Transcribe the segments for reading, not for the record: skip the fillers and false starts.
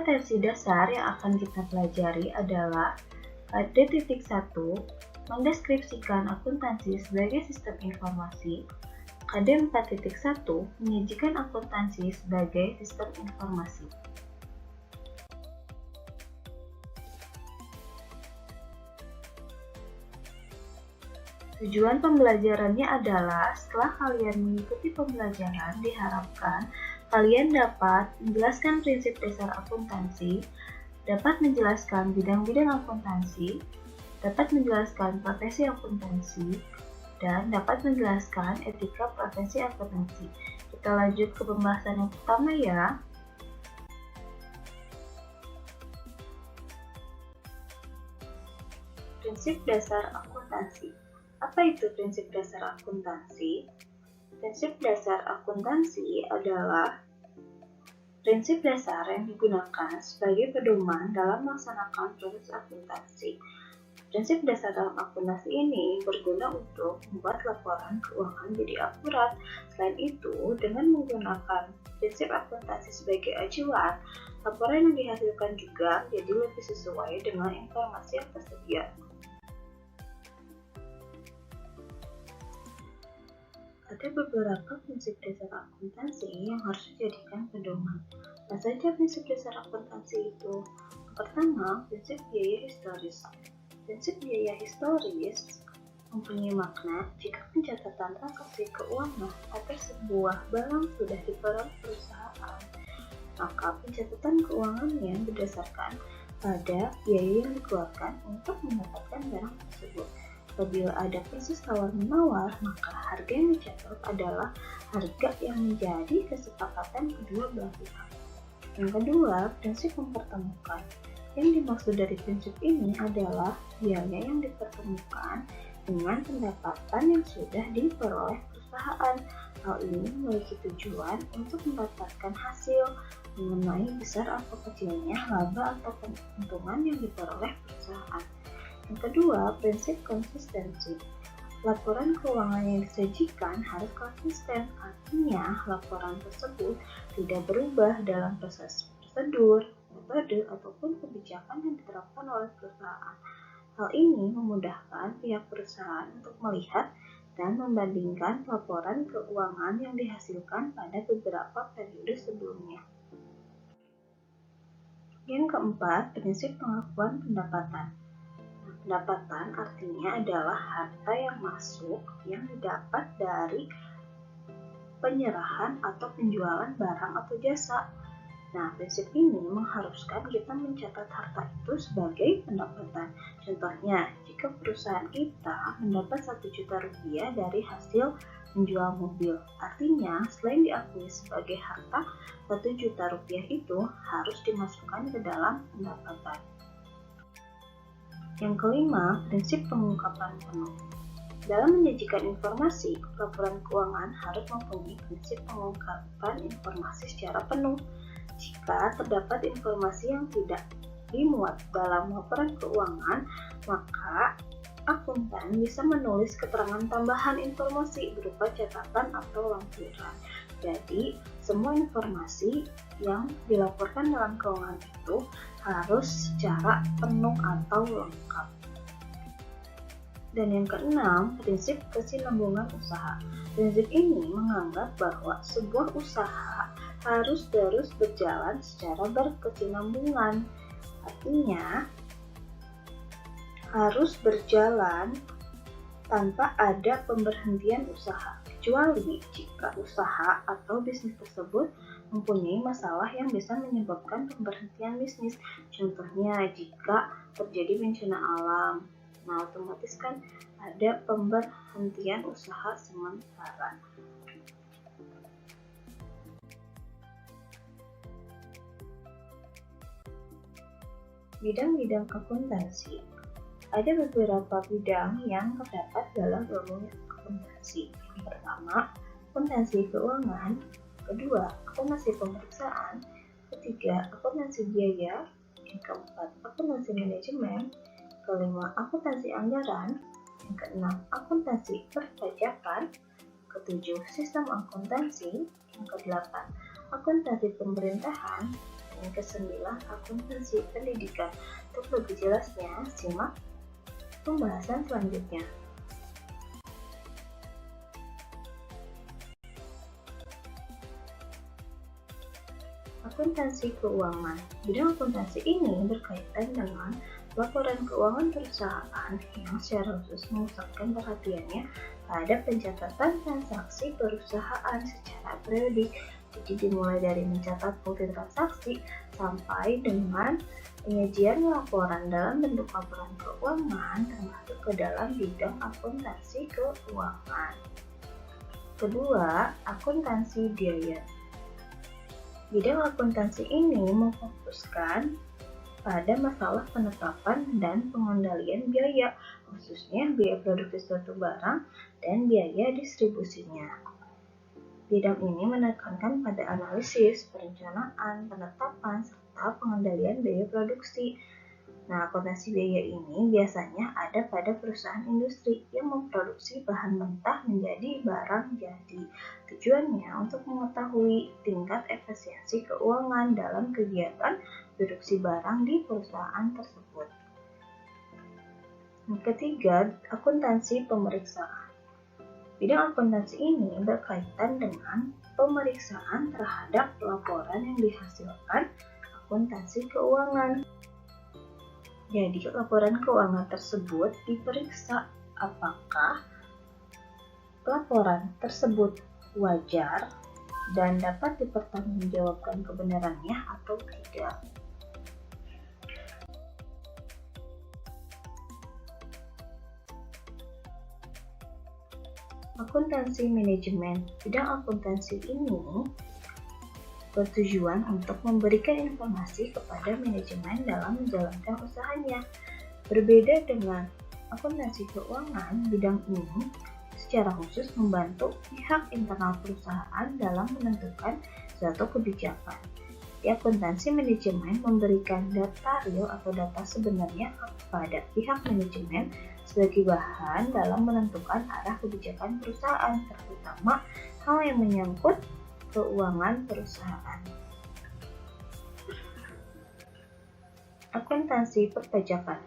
Kompetensi dasar yang akan kita pelajari adalah KD.1 mendeskripsikan akuntansi sebagai sistem informasi. KD4.1 menyajikan akuntansi sebagai sistem informasi. Tujuan pembelajarannya adalah setelah kalian mengikuti pembelajaran, diharapkan kalian dapat menjelaskan prinsip dasar akuntansi, dapat menjelaskan bidang-bidang akuntansi, dapat menjelaskan profesi akuntansi, dan dapat menjelaskan etika profesi akuntansi. Kita lanjut ke pembahasan yang pertama ya. Prinsip dasar akuntansi. Apa itu prinsip dasar akuntansi? Prinsip dasar akuntansi adalah prinsip dasar yang digunakan sebagai pedoman dalam melaksanakan proses akuntansi. Prinsip dasar dalam akuntansi ini berguna untuk membuat laporan keuangan jadi akurat. Selain itu, dengan menggunakan prinsip akuntansi sebagai acuan, laporan yang dihasilkan juga jadi lebih sesuai dengan informasi yang tersedia. Ada beberapa prinsip dasar akuntansi yang harus dijadikan pedoman. Apa saja prinsip dasar akuntansi itu? Pertama, prinsip biaya historis. Prinsip biaya historis mempunyai makna jika pencatatan transaksi keuangan atas sebuah barang sudah diperoleh perusahaan, maka pencatatan keuangannya berdasarkan pada biaya yang dikeluarkan untuk mendapatkan barang tersebut. Apabila ada proses tawar-menawar, maka harga yang dicatat adalah harga yang menjadi kesepakatan kedua belah pihak. Yang kedua, prinsip mempertemukan. Yang dimaksud dari prinsip ini adalah biaya yang dipertemukan dengan pendapatan yang sudah diperoleh perusahaan. Hal ini memiliki tujuan untuk mendapatkan hasil mengenai besar atau kecilnya laba atau keuntungan yang diperoleh perusahaan. Yang kedua, prinsip konsistensi. Laporan keuangan yang disajikan harus konsisten, artinya laporan tersebut tidak berubah dalam proses prosedur, metode, ataupun kebijakan yang diterapkan oleh perusahaan. Hal ini memudahkan pihak perusahaan untuk melihat dan membandingkan laporan keuangan yang dihasilkan pada beberapa periode sebelumnya. Yang keempat, prinsip pengakuan pendapatan. Pendapatan artinya adalah harta yang masuk yang didapat dari penyerahan atau penjualan barang atau jasa. Nah, prinsip ini mengharuskan kita mencatat harta itu sebagai pendapatan. Contohnya, jika perusahaan kita mendapat 1 juta rupiah dari hasil menjual mobil, artinya selain diakui sebagai harta, 1 juta rupiah itu harus dimasukkan ke dalam pendapatan. Yang kelima, prinsip pengungkapan penuh. Dalam menyajikan informasi, laporan keuangan harus mempunyai prinsip pengungkapan informasi secara penuh. Jika terdapat informasi yang tidak dimuat dalam laporan keuangan, maka akuntan bisa menulis keterangan tambahan informasi berupa catatan atau lampiran. Jadi, semua informasi yang dilaporkan dalam keuangan itu harus secara penuh atau lengkap. Dan yang keenam, prinsip kesinambungan usaha. Prinsip ini menganggap bahwa sebuah usaha harus terus berjalan secara berkesinambungan. Artinya, harus berjalan tanpa ada pemberhentian usaha, kecuali jika usaha atau bisnis tersebut mempunyai masalah yang bisa menyebabkan pemberhentian bisnis. Contohnya, jika terjadi bencana alam, nah otomatis kan ada pemberhentian usaha sementara. Bidang-bidang akuntansi. Ada beberapa bidang yang terdapat dalam ilmu akuntansi. Yang pertama, akuntansi keuangan. Kedua, akuntansi pemeriksaan. Ketiga, akuntansi biaya. Yang keempat, akuntansi manajemen. Kelima, akuntansi anggaran. Yang keenam, akuntansi perpajakan. Ketujuh, sistem akuntansi. Yang kedelapan, akuntansi pemerintahan. Yang kesembilan, akuntansi pendidikan. Untuk lebih jelasnya, simak pembahasan selanjutnya. Akuntansi keuangan. Bidang akuntansi ini berkaitan dengan laporan keuangan perusahaan yang secara khusus memusatkan perhatiannya pada pencatatan transaksi perusahaan secara periodik. Jadi dimulai dari mencatat multi transaksi sampai dengan penyajian laporan dalam bentuk laporan keuangan termasuk ke dalam bidang akuntansi keuangan. Kedua, akuntansi biaya. Bidang akuntansi ini memfokuskan pada masalah penetapan dan pengendalian biaya, khususnya biaya produksi suatu barang dan biaya distribusinya. Bidang ini menekankan pada analisis, perencanaan, penetapan, serta pengendalian biaya produksi. Nah, akuntansi biaya ini biasanya ada pada perusahaan industri yang memproduksi bahan mentah menjadi barang jadi. Tujuannya untuk mengetahui tingkat efisiensi keuangan dalam kegiatan produksi barang di perusahaan tersebut. Yang ketiga, akuntansi pemeriksaan. Bidang akuntansi ini berkaitan dengan pemeriksaan terhadap laporan yang dihasilkan akuntansi keuangan. Jadi, laporan keuangan tersebut diperiksa apakah laporan tersebut wajar dan dapat dipertanggungjawabkan kebenarannya atau tidak. Akuntansi manajemen. Bidang akuntansi ini bertujuan untuk memberikan informasi kepada manajemen dalam menjalankan usahanya. Berbeda dengan akuntansi keuangan, bidang ini secara khusus membantu pihak internal perusahaan dalam menentukan suatu kebijakan. Di akuntansi manajemen memberikan data real atau data sebenarnya kepada pihak manajemen sebagai bahan dalam menentukan arah kebijakan perusahaan, terutama hal yang menyangkut keuangan perusahaan. Akuntansi perpajakan.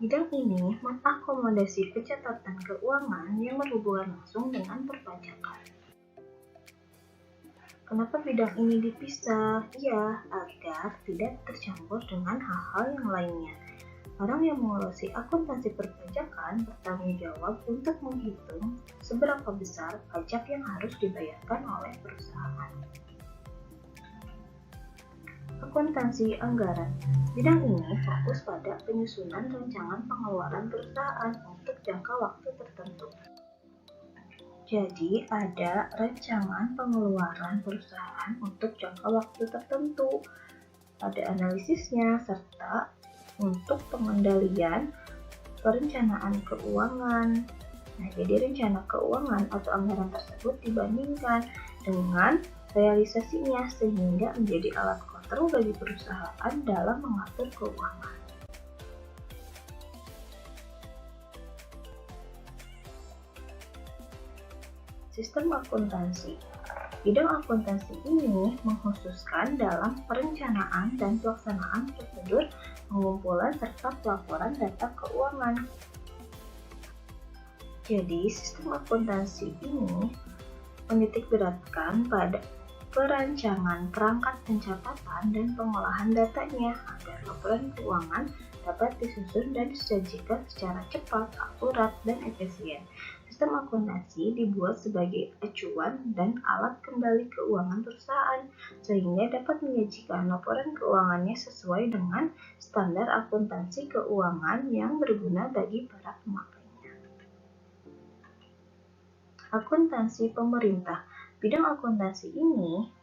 Bidang ini mengakomodasi pencatatan keuangan yang berhubungan langsung dengan perpajakan. Kenapa bidang ini dipisah? Ya, agar tidak tercampur dengan hal-hal yang lainnya. Orang yang mengurusi akuntansi perpajakan bertanggung jawab untuk menghitung seberapa besar pajak yang harus dibayarkan oleh perusahaan. Akuntansi anggaran. Bidang ini fokus pada penyusunan rancangan pengeluaran perusahaan untuk jangka waktu tertentu. Jadi, ada rancangan pengeluaran perusahaan untuk jangka waktu tertentu. Ada analisisnya serta untuk pengendalian perencanaan keuangan. Nah, jadi rencana keuangan atau anggaran tersebut dibandingkan dengan realisasinya sehingga menjadi alat kontrol bagi perusahaan dalam mengatur keuangan. Sistem akuntansi. Bidang akuntansi ini mengkhususkan dalam perencanaan dan pelaksanaan prosedur pengumpulan serta pelaporan data keuangan. Jadi, sistem akuntansi ini menitikberatkan pada perancangan perangkat pencatatan dan pengolahan datanya agar laporan keuangan dapat disusun dan disajikan secara cepat, akurat, dan efisien. Sistem akuntansi dibuat sebagai acuan dan alat kendali keuangan perusahaan, sehingga dapat menyajikan laporan keuangannya sesuai dengan standar akuntansi keuangan yang berguna bagi para pemakainya. Akuntansi pemerintah. Bidang akuntansi ini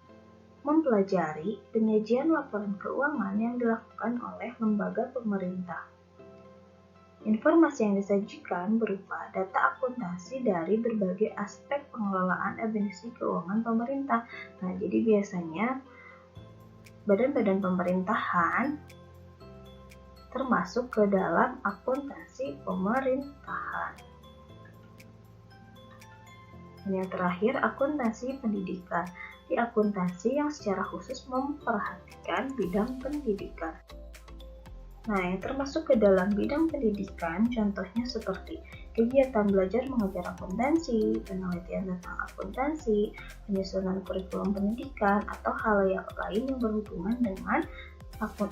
mempelajari penyajian laporan keuangan yang dilakukan oleh lembaga pemerintah. Informasi yang disajikan berupa data akuntansi dari berbagai aspek pengelolaan administrasi keuangan pemerintah. Nah, jadi biasanya badan-badan pemerintahan termasuk ke dalam akuntansi pemerintahan. Dan yang terakhir, akuntansi pendidikan. di akuntansi yang secara khusus memperhatikan bidang pendidikan. Nah, yang termasuk ke dalam bidang pendidikan, contohnya seperti kegiatan belajar mengajar akuntansi, penelitian tentang akuntansi, penyusunan kurikulum pendidikan, atau hal yang lain yang berhubungan dengan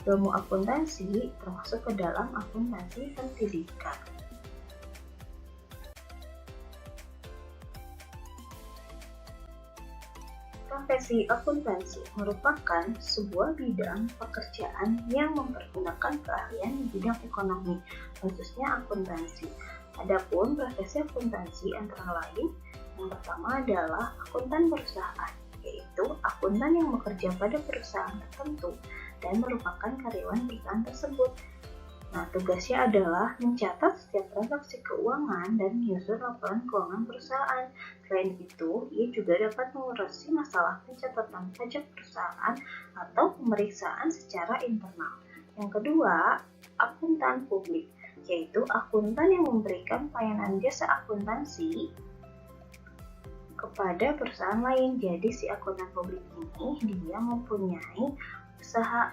ilmu akuntansi, termasuk ke dalam akuntansi pendidikan. Profesi akuntansi merupakan sebuah bidang pekerjaan yang mempergunakan keahlian di bidang ekonomi, khususnya akuntansi. Adapun profesi akuntansi antara lain, yang pertama adalah akuntan perusahaan, yaitu akuntan yang bekerja pada perusahaan tertentu dan merupakan karyawan perusahaan tersebut. Nah, tugasnya adalah mencatat setiap transaksi keuangan dan menyusun laporan keuangan perusahaan. Selain itu, ia juga dapat mengurusi masalah pencatatan pajak perusahaan atau pemeriksaan secara internal. Yang kedua, akuntan publik, yaitu akuntan yang memberikan pelayanan jasa akuntansi kepada perusahaan lain. Jadi, si akuntan publik ini dia mempunyai usaha.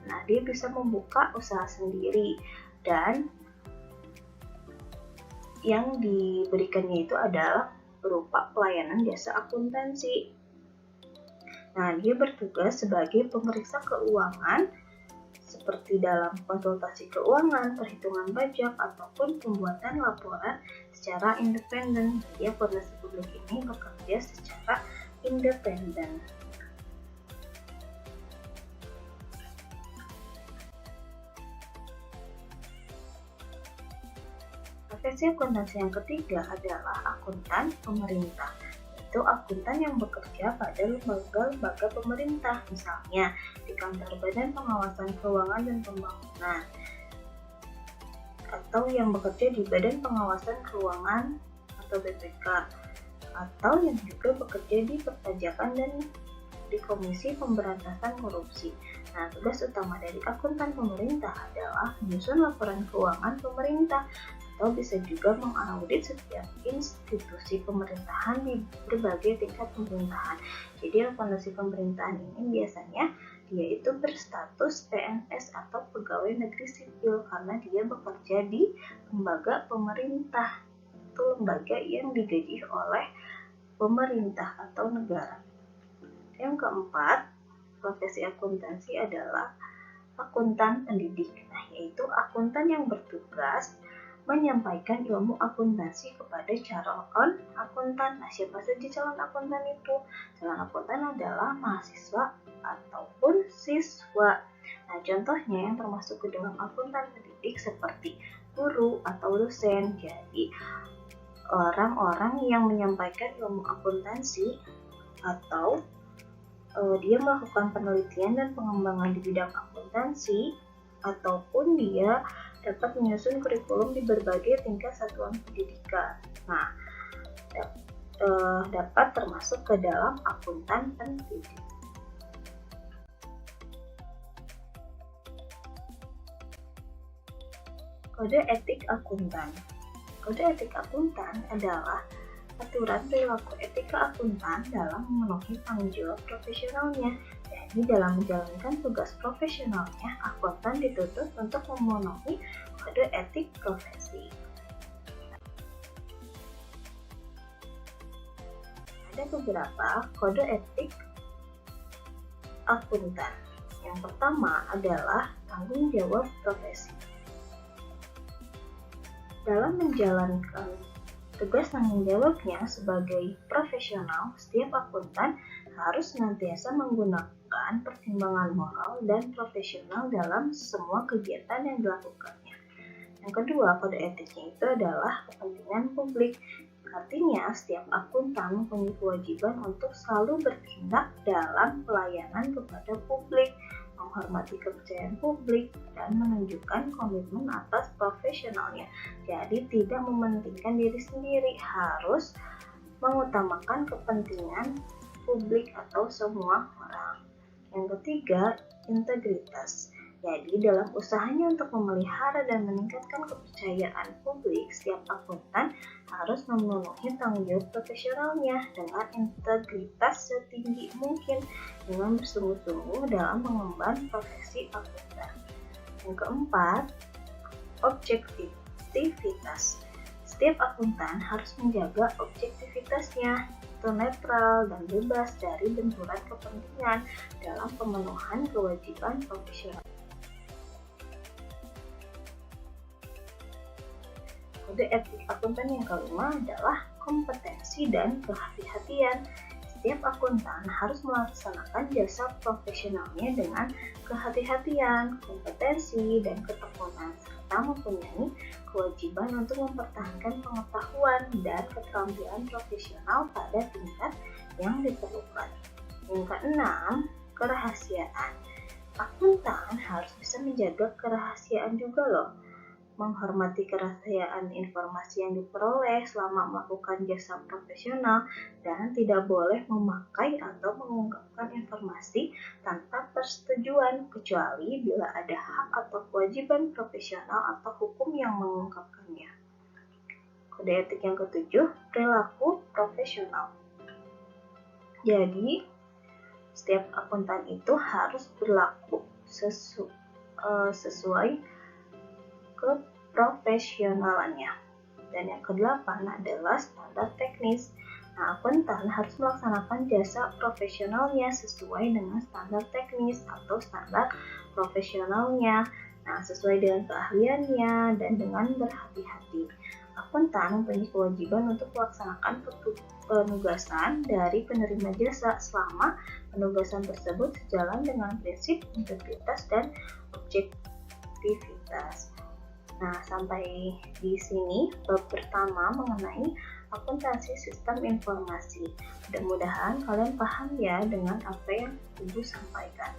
Nah, dia bisa membuka usaha sendiri dan yang diberikannya itu adalah berupa pelayanan jasa akuntansi. Nah, dia bertugas sebagai pemeriksa keuangan seperti dalam konsultasi keuangan, perhitungan pajak, ataupun pembuatan laporan secara independen. Jadi, akuntansi publik ini bekerja secara independen. Profesi akuntansi yang ketiga adalah akuntan pemerintah, yaitu akuntan yang bekerja pada lembaga-lembaga pemerintah, misalnya di kantor Badan Pengawasan Keuangan dan Pembangunan, atau yang bekerja di Badan Pengawasan Keuangan atau BPK, atau yang juga bekerja di perpajakan dan di Komisi Pemberantasan Korupsi. Nah, tugas utama dari akuntan pemerintah adalah menyusun laporan keuangan pemerintah atau bisa juga mengaudit setiap institusi pemerintahan di berbagai tingkat pemerintahan. Jadi, akuntansi pemerintahan ini biasanya dia itu berstatus PNS atau pegawai negeri sipil karena dia bekerja di lembaga pemerintah. Itu lembaga yang digaji oleh pemerintah atau negara. Yang keempat, profesi akuntansi adalah akuntan pendidik, yaitu akuntan yang bertugas menyampaikan ilmu akuntansi kepada calon akuntan. Nah, siapa saja calon akuntan itu? Calon akuntan adalah mahasiswa ataupun siswa. Nah, contohnya yang termasuk ke dalam akuntan pendidik seperti guru atau dosen. Jadi, orang-orang yang menyampaikan ilmu akuntansi atau dia melakukan penelitian dan pengembangan di bidang akuntansi, ataupun dia dapat menyusun kurikulum di berbagai tingkat satuan pendidikan. Nah, dapat termasuk ke dalam akuntan pendidik. Kode etik akuntan. Kode etik akuntan adalah aturan perilaku etika akuntan dalam memenuhi tanggung jawab profesionalnya. Jadi, dalam menjalankan tugas profesionalnya, akuntan dituntut untuk memenuhi kode etik profesi. Ada beberapa kode etik akuntan. Yang pertama adalah tanggung jawab profesi. Dalam menjalankan tugas tanggung jawabnya sebagai profesional, setiap akuntan harus senantiasa menggunakan pertimbangan moral dan profesional dalam semua kegiatan yang dilakukannya. Yang kedua, kode etiknya itu adalah kepentingan publik. Artinya, setiap akuntan mempunyai kewajiban untuk selalu bertindak dalam pelayanan kepada publik, menghormati kepercayaan publik, dan menunjukkan komitmen atas profesionalnya. Jadi, tidak mementingkan diri sendiri, harus mengutamakan kepentingan publik atau semua orang. Yang ketiga, integritas. Jadi, dalam usahanya untuk memelihara dan meningkatkan kepercayaan publik, setiap akuntan harus memenuhi tanggung jawab profesionalnya dengan integritas setinggi mungkin dengan bersungguh-sungguh dalam mengemban profesi akuntan. Yang keempat, objektivitas. Setiap akuntan harus menjaga objektivitasnya, itu netral dan bebas dari benturan kepentingan dalam pemenuhan kewajiban profesional. Kode etik akuntan yang kelima adalah kompetensi dan kehati-hatian. Setiap akuntan harus melaksanakan jasa profesionalnya dengan kehati-hatian, kompetensi, dan ketekunan, serta mempunyai kewajiban untuk mempertahankan pengetahuan dan keterampilan profesional pada tingkat yang diperlukan. Yang keenam, kerahasiaan. Akuntan harus bisa menjaga kerahasiaan juga loh. Menghormati kerahasiaan informasi yang diperoleh selama melakukan jasa profesional dan tidak boleh memakai atau mengungkapkan informasi tanpa persetujuan kecuali bila ada hak atau kewajiban profesional atau hukum yang mengungkapkannya. Kode etik yang ketujuh, perilaku profesional. Jadi, setiap akuntan itu harus berlaku sesuai keprofesionalannya. Dan yang kedelapan adalah standar teknis. Nah, akuntan harus melaksanakan jasa profesionalnya sesuai dengan standar teknis atau standar profesionalnya. Nah, sesuai dengan keahliannya dan dengan berhati-hati. Akuntan mempunyai kewajiban untuk melaksanakan penugasan dari penerima jasa selama penugasan tersebut sejalan dengan prinsip integritas dan objektivitas. Nah, sampai di sini bab pertama mengenai akuntansi sistem informasi. Mudah-mudahan kalian paham ya dengan apa yang Ibu sampaikan.